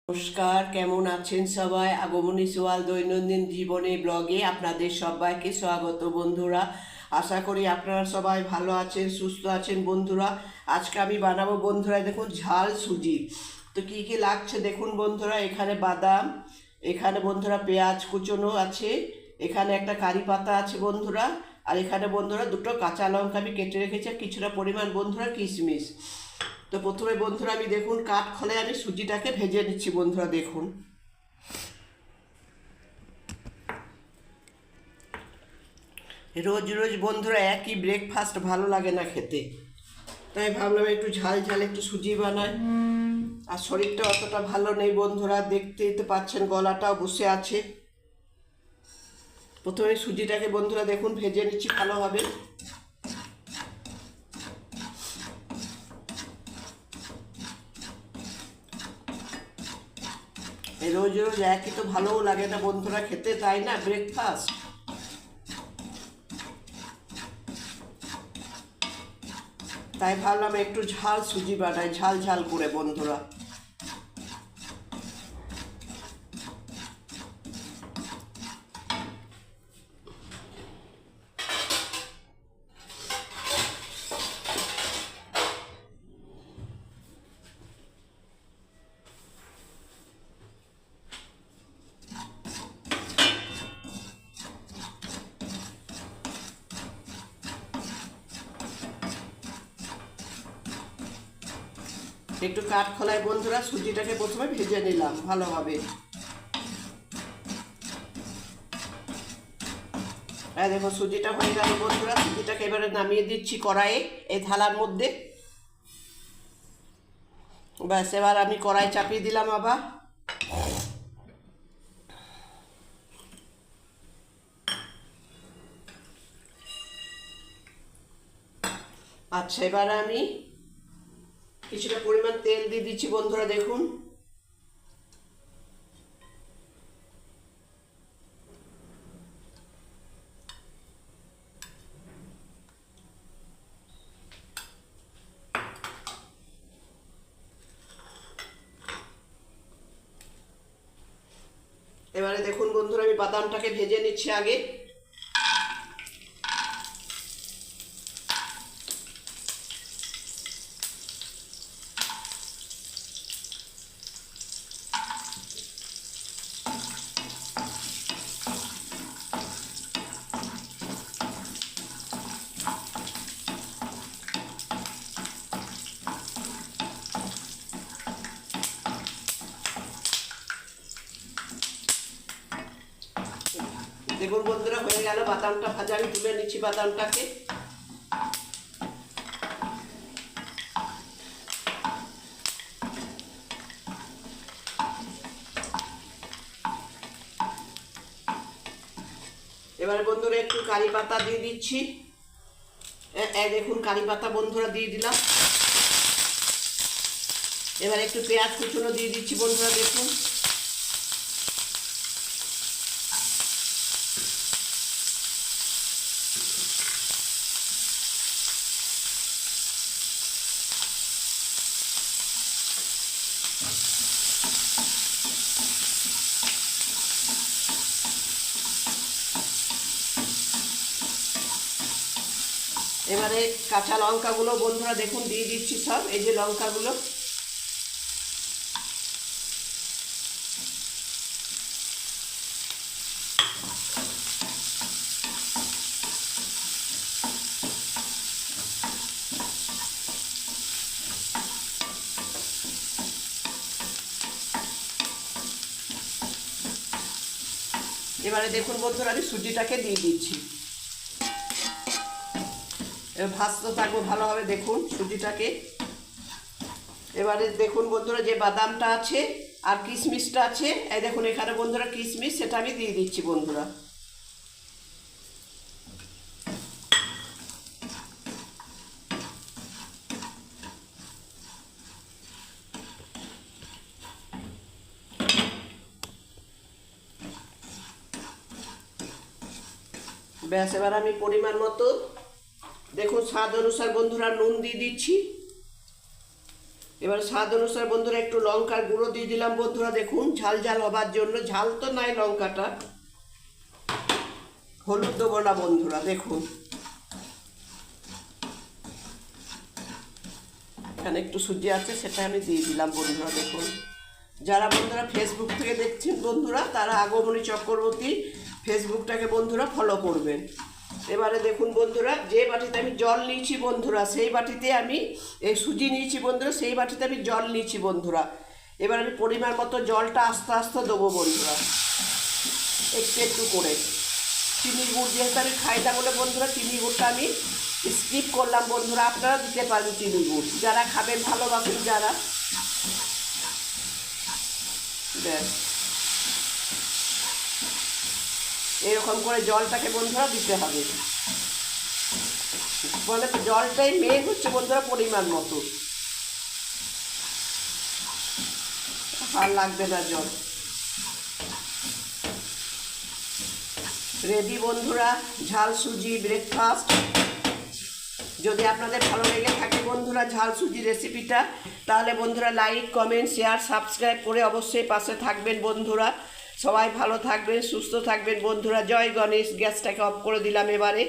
নমস্কার, কেমন আছেন সবাই? আগমনী সোয়াল দৈনন্দিন জীবনে ব্লগে আপনাদের সবাইকে স্বাগত বন্ধুরা। আশা করি আপনারা সবাই ভালো আছেন, সুস্থ আছেন বন্ধুরা। আজকে আমি বানাবো বন্ধুরা, দেখুন ঝাল সুজি। তো কি কি লাগছে দেখুন বন্ধুরা। এখানে বাদাম, এখানে বন্ধুরা পেঁয়াজ কুচনো আছে, এখানে একটা কারি পাতা আছে বন্ধুরা, আর এখানে বন্ধুরা দুটো কাঁচা লঙ্কা আমি কেটে রেখেছি, কিছুটা পরিমাণ বন্ধুরা কিশমিশ। তো প্রথমে বন্ধুরা আমি দেখুন কাঠ খোলে আমি সুজিটাকে ভেজে নিচ্ছি বন্ধুরা। দেখুন রোজ রোজ বন্ধুরা একই ব্রেকফাস্ট ভালো লাগে না খেতে, তাই ভাবলাম একটু ঝাল ঝাল একটু সুজি বানাই। আর শরীরটা অতটা ভালো নেই বন্ধুরা, দেখতেই তো পাচ্ছেন গলাটাও বসে আছে। প্রথমে সুজিটাকে বন্ধুরা দেখুন ভেজে নিচ্ছি ভালোভাবে। রোজ রোজ একই তো ভালোও লাগে না বন্ধুরা খেতে, তাই না ব্রেকফাস্ট। তাই ভাবলাম একটু ঝাল সুজি বানাই, ঝাল ঝাল করে বন্ধুরা। একটু কাঠ খোলায় বন্ধুরা সুজিটাকে প্রথমে ভেজে নিলাম ভালোভাবে। হ্যাঁ দেখো সুজিটা হয়ে গেল বন্ধুরা। সুজিটাকে এবারে নামিয়ে দিচ্ছি কড়াইয়ে, এই থালার মধ্যে। ব্যাস, এবার আমি কড়াই চাপিয়ে দিলাম আবার। আচ্ছা, এবার আমি কিছুটা পরিমাণ তেল দিয়ে দিচ্ছি বন্ধুরা। দেখুন এবারে দেখুন বন্ধুরা আমি বাদামটাকে ভেজে নিচ্ছি আগে। দেখুন বন্ধুরা হয়ে গেল বাদামটা ভাজা, আমি তুলে নিচ্ছি বাদামটাকে। এবারে বন্ধুরা একটু কারি পাতা দিয়ে দিচ্ছি। দেখুন কারি পাতা বন্ধুরা দিয়ে দিলাম। এবার একটু পেঁয়াজ কুচনো দিয়ে দিচ্ছি বন্ধুরা। দেখুন এবারে কাঁচা লঙ্কাগুলো বন্ধুরা দেখুন দিয়ে দিচ্ছি সব, এই যে লঙ্কাগুলো। এবারে দেখুন বন্ধুরা আমি সুজিটাকে দিয়ে দিচ্ছি। এবার ভাজতে থাকবো ভালোভাবে দেখুন সুজিটাকে। এবারে দেখুন বন্ধুরা যে বাদামটা আছে আর কিশমিশটা আছে, এই দেখুন এখানে বন্ধুরা কিশমিশ, সেটা আমি দিয়ে দিচ্ছি বন্ধুরা। ব্যাস, এবার আমি পরিমাণ মতো দেখুন স্বাদ অনুসার বন্ধুরা নুন দিয়ে দিচ্ছি। এবার স্বাদ অনুসারে বন্ধুরা একটু লঙ্কার গুঁড়ো দিয়ে দিলাম বন্ধুরা, দেখুন ঝাল ঝাল হবার জন্য। ঝাল তো নাই লঙ্কাটা। হলুদ দেবো না বন্ধুরা, দেখুন এখানে একটু সুজি আছে, সেটা আমি দিয়ে দিলাম বন্ধুরা, দেখুন। যারা বন্ধুরা ফেসবুক থেকে দেখছেন বন্ধুরা, তারা আগমনী চক্রবর্তী ফেসবুকটাকে বন্ধুরা ফলো করবেন। এবারে দেখুন বন্ধুরা, যে বাটিতে আমি জল নিয়েছি বন্ধুরা, সেই বাটিতে আমি এই সুজি নিয়েছি বন্ধুরা, সেই বাটিতে আমি জল নিয়েছি বন্ধুরা। এবার আমি পরিমাণ মতো জলটা আস্তে আস্তে দেবো বন্ধুরা, একটু একটু করে। চিনি গুড় যেহেতু আমি খাই না বলে বন্ধুরা চিনি গুড়টা আমি স্কিপ করলাম বন্ধুরা। আপনারা দিতে পারেন চিনি গুড়, যারা খাবেন ভালোবাসেন যারা। ব্যাস এরকম করে জলটাকে বন্ধুরা দিতে হবে, মানে জলটাই মেন হচ্ছে বন্ধুরা পরিমাণ মতো, আর লাগবে না জল। রেডি বন্ধুরা ঝাল সুজি ব্রেকফাস্ট। যদি আপনাদের ভালো লেগে থাকে বন্ধুরা ঝাল সুজি রেসিপিটা, তাহলে বন্ধুরা লাইক কমেন্ট শেয়ার সাবস্ক্রাইব করে অবশ্যই পাশে থাকবেন বন্ধুরা। সবাই ভালো থাকবেন, সুস্থ থাকবেন বন্ধুরা। জয় গণেশ। গ্যাসটাকে অফ করে দিলাম এবারে।